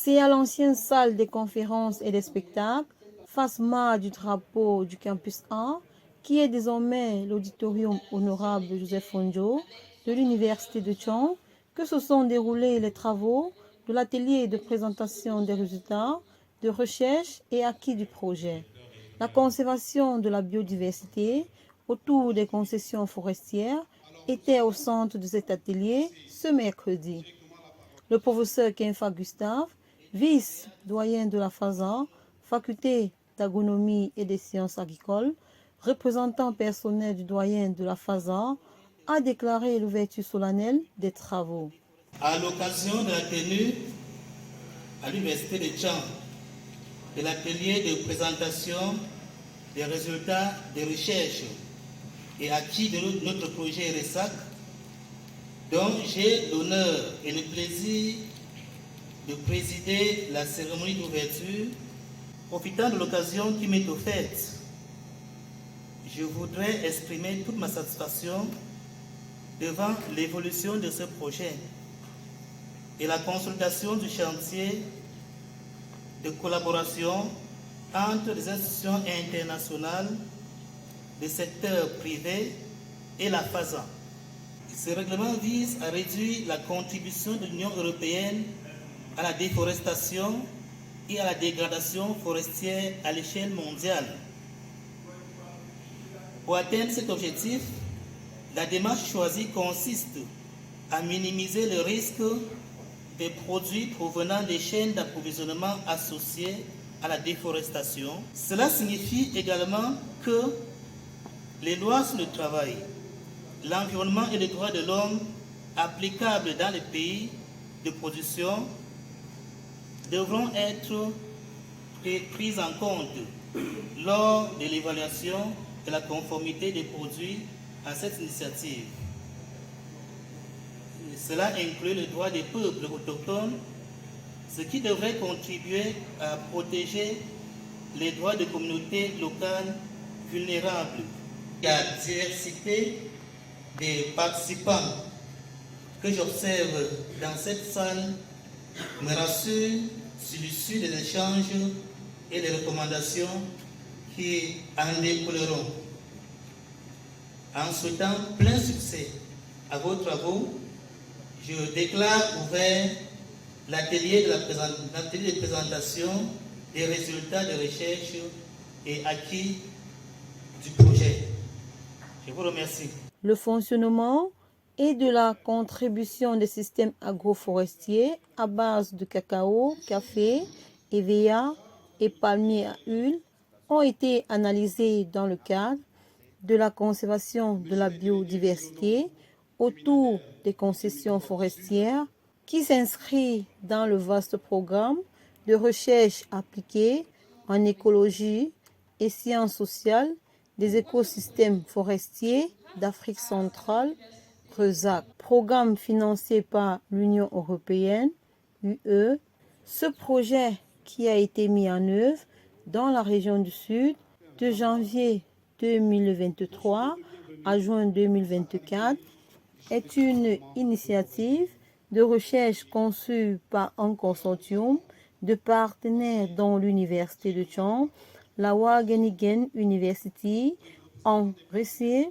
C'est à l'ancienne salle des conférences et des spectacles, face mât du drapeau du campus 1, qui est désormais l'auditorium honorable Joseph Fonjo de l'Université de Tchang, que se sont déroulés les travaux de l'atelier de présentation des résultats de recherche et acquis du projet. La conservation de la biodiversité autour des concessions forestières était au centre de cet atelier ce mercredi. Le professeur Kenfa Gustave, vice-doyen de la FASA, faculté d'agronomie et des sciences agricoles, représentant personnel du doyen de la FASA, a déclaré l'ouverture solennelle des travaux. À l'occasion de la tenue à l'Université de Tchang de l'atelier de présentation des résultats de recherche et acquis de notre projet RESAC, dont j'ai l'honneur et le plaisir de présider la cérémonie d'ouverture. Profitant de l'occasion qui m'est offerte, je voudrais exprimer toute ma satisfaction devant l'évolution de ce projet et la consolidation du chantier de collaboration entre les institutions internationales, le secteur privé et la FASA. Ce règlement vise à réduire la contribution de l'Union européenne à la déforestation et à la dégradation forestière à l'échelle mondiale. Pour atteindre cet objectif, la démarche choisie consiste à minimiser le risque des produits provenant des chaînes d'approvisionnement associées à la déforestation. Cela signifie également que les lois sur le travail, l'environnement et les droits de l'homme applicables dans les pays de production devront être prises en compte lors de l'évaluation de la conformité des produits à cette initiative. Cela inclut le droit des peuples autochtones, ce qui devrait contribuer à protéger les droits des communautés locales vulnérables. La diversité des participants que j'observe dans cette salle me rassure sur l'issue des échanges et des recommandations qui en découleront. En souhaitant plein succès à vos travaux, je déclare ouvert l'atelier de présentation des résultats de recherche et acquis du projet. Je vous remercie. Le fonctionnement et de la contribution des systèmes agroforestiers à base de cacao, café, EVA et palmiers à huile ont été analysés dans le cadre de la conservation de la biodiversité autour des concessions forestières qui s'inscrit dans le vaste programme de recherche appliquée en écologie et sciences sociales des écosystèmes forestiers d'Afrique centrale, RESAC, programme financé par l'Union européenne, UE. Ce projet qui a été mis en œuvre dans la région du Sud de janvier 2023 à juin 2024 est une initiative de recherche conçue par un consortium de partenaires dont l'Université de Tchang, la Wageningen University en Russie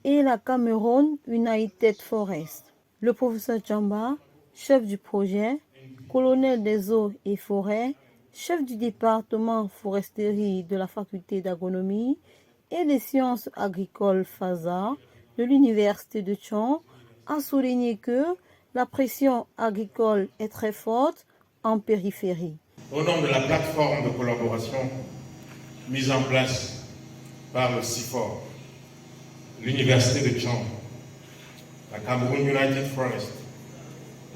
et la Cameroon United Forest. Le professeur Chamba, chef du projet, colonel des eaux et forêts, chef du département foresterie de la faculté d'agronomie et des sciences agricoles FASA de l'Université de Tchang, a souligné que la pression agricole est très forte en périphérie. Au nom de la plateforme de collaboration mise en place par le CIFOR, l'Université de Tchang, la Cameroon United Forest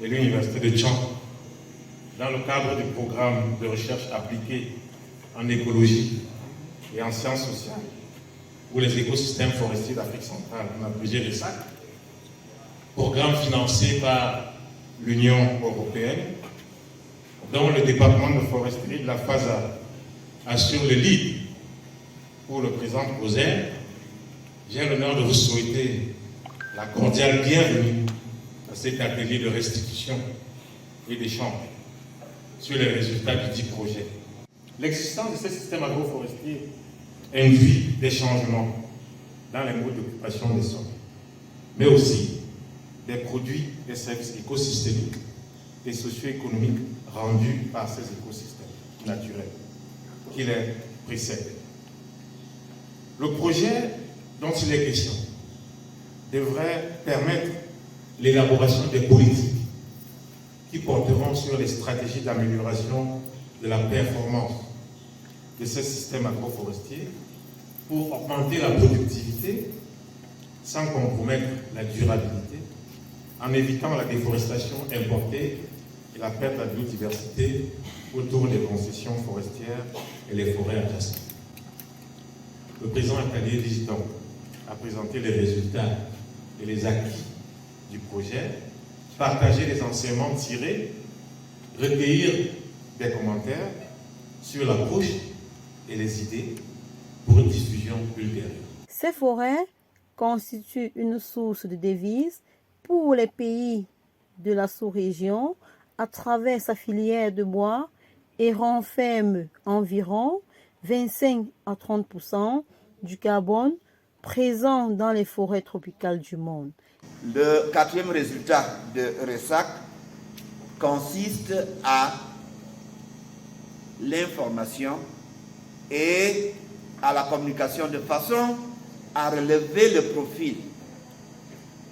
et l'Université de Tchang, dans le cadre du programme de recherche appliquée en écologie et en sciences sociales pour les écosystèmes forestiers d'Afrique centrale, on a plusieurs RESAC, programme financé par l'Union européenne, dont le département de foresterie de la FASA assure le lead pour le présent projet. J'ai l'honneur de vous souhaiter la cordiale bienvenue à cet atelier de restitution et d'échange. sur les résultats du dit projet. L'existence de ces systèmes agroforestiers induit des changements dans les modes d'occupation des sols, mais aussi des produits et services écosystémiques et socio-économiques rendus par ces écosystèmes naturels qui les précèdent. Le projet dont il est question devrait permettre l'élaboration des politiques qui porteront sur les stratégies d'amélioration de la performance de ces systèmes agroforestiers pour augmenter la productivité sans compromettre la durabilité, en évitant la déforestation importée et la perte de la biodiversité autour des concessions forestières et les forêts adjacentes. Le président Atelier vise donc à présenter les résultats et les acquis du projet, partager les enseignements tirés, recueillir des commentaires sur l'approche et les idées pour une diffusion ultérieure. Ces forêts constituent une source de devises pour les pays de la sous-région à travers sa filière de bois et renferment environ 25 à 30% du carbone présent dans les forêts tropicales du monde. Le quatrième résultat de RESAC consiste à l'information et à la communication de façon à relever le profil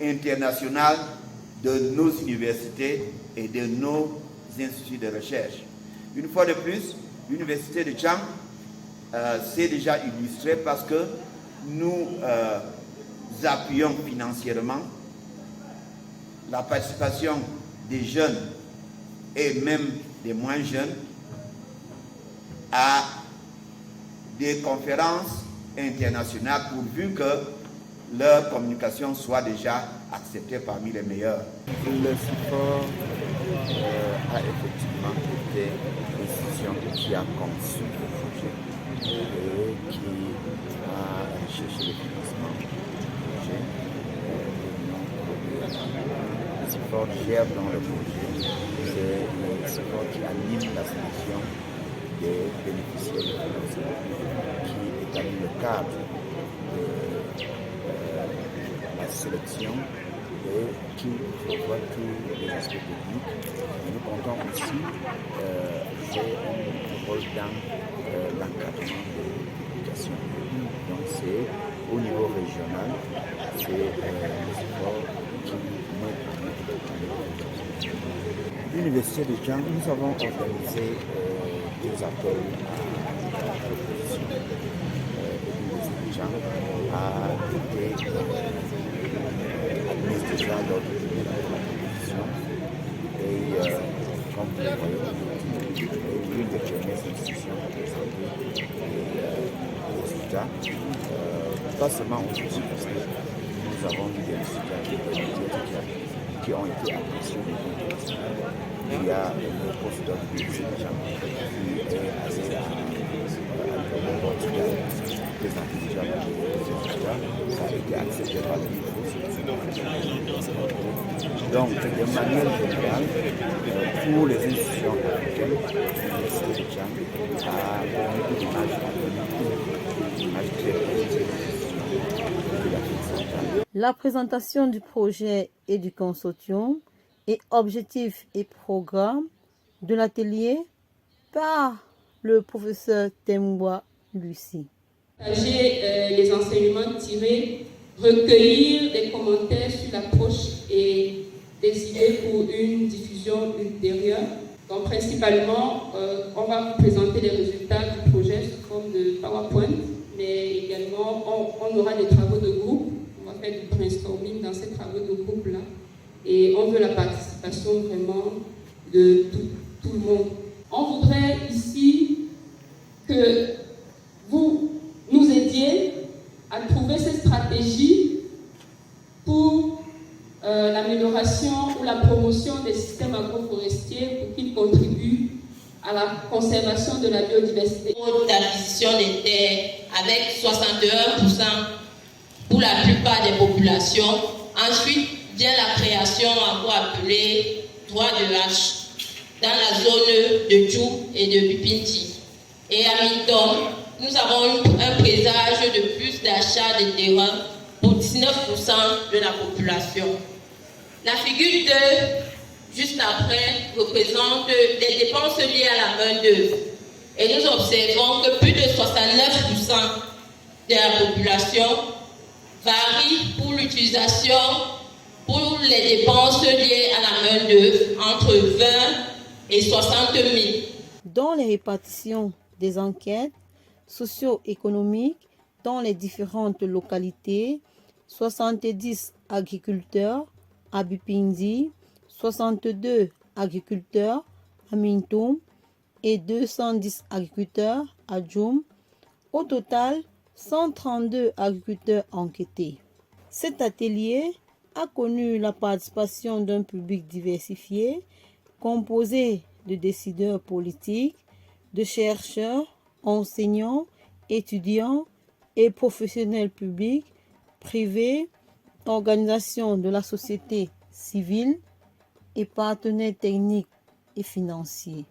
international de nos universités et de nos instituts de recherche. Une fois de plus, l'université de Tchang s'est déjà illustrée parce que nous appuyons financièrement la participation des jeunes et même des moins jeunes à des conférences internationales pourvu que leur communication soit déjà acceptée parmi les meilleurs. Le CIFOR a effectivement été l'institution qui a conçu le projet et qui a cherché le financement du projet. Le CIFOR gère dans le projet, c'est le CIFOR qui anime la sélection des bénéficiaires de financement, qui établit le cadre de la sélection et qui prévoit tous les aspects techniques. Et nous comptons aussi jouer un rôle dans l'encadrement des publications. Donc c'est au niveau régional, c'est le CIFOR qui nous permet de. L'Université de Tchang, nous avons organisé des appels à la proposition. L'Université de Tchang a été admise déjà lors de la proposition et comme vous le voyez, l'une des premières institutions a présenté les résultats, pas seulement aujourd'hui parce que nous avons eu des résultats qui ont été appréciés des internationaux. Il y a le postdoc de Tchang qui est allé à Portugal, présenté déjà les résultats, ça a été accepté par le niveau. Donc, de manière générale, pour les institutions africaines, l'Université de Tchang a une image très positive de l'Afrique centrale. La présentation du projet et du consortium et objectifs et programmes de l'atelier par le professeur Temboa Lucie. Partager les enseignements tirés, recueillir des commentaires sur l'approche et des idées pour une diffusion ultérieure. Donc principalement, on va vous présenter les résultats du projet sous forme de PowerPoint, mais également on aura des travaux de groupe. On va faire du brainstorming dans ces travaux de groupe-là. Et on veut la participation vraiment de tout le monde. On voudrait ici que vous nous aidiez à trouver ces stratégies pour l'amélioration ou la promotion des systèmes agroforestiers pour qu'ils contribuent à la conservation de la biodiversité. D'acquisition des terres avec 61% pour la plupart des populations. Ensuite vient la création, encore appelée droit de hache. dans la zone de Djou et de Bipinti. Et à Mintom, nous avons un présage de plus d'achat de terrain pour 19% de la population. La figure 2, juste après, représente les dépenses liées à la main-d'œuvre. Et nous observons que plus de 69% de la population varie pour l'utilisation, pour les dépenses liées à la main-d'œuvre entre 20 et 60 000. Dans les répartitions des enquêtes socio-économiques dans les différentes localités, 70 agriculteurs à Bipindi, 62 agriculteurs à Mintom et 210 agriculteurs à Djoum. Au total, 132 agriculteurs enquêtés. Cet atelier a connu la participation d'un public diversifié, composé de décideurs politiques, de chercheurs, enseignants, étudiants et professionnels publics, privés, organisations de la société civile et partenaires techniques et financiers.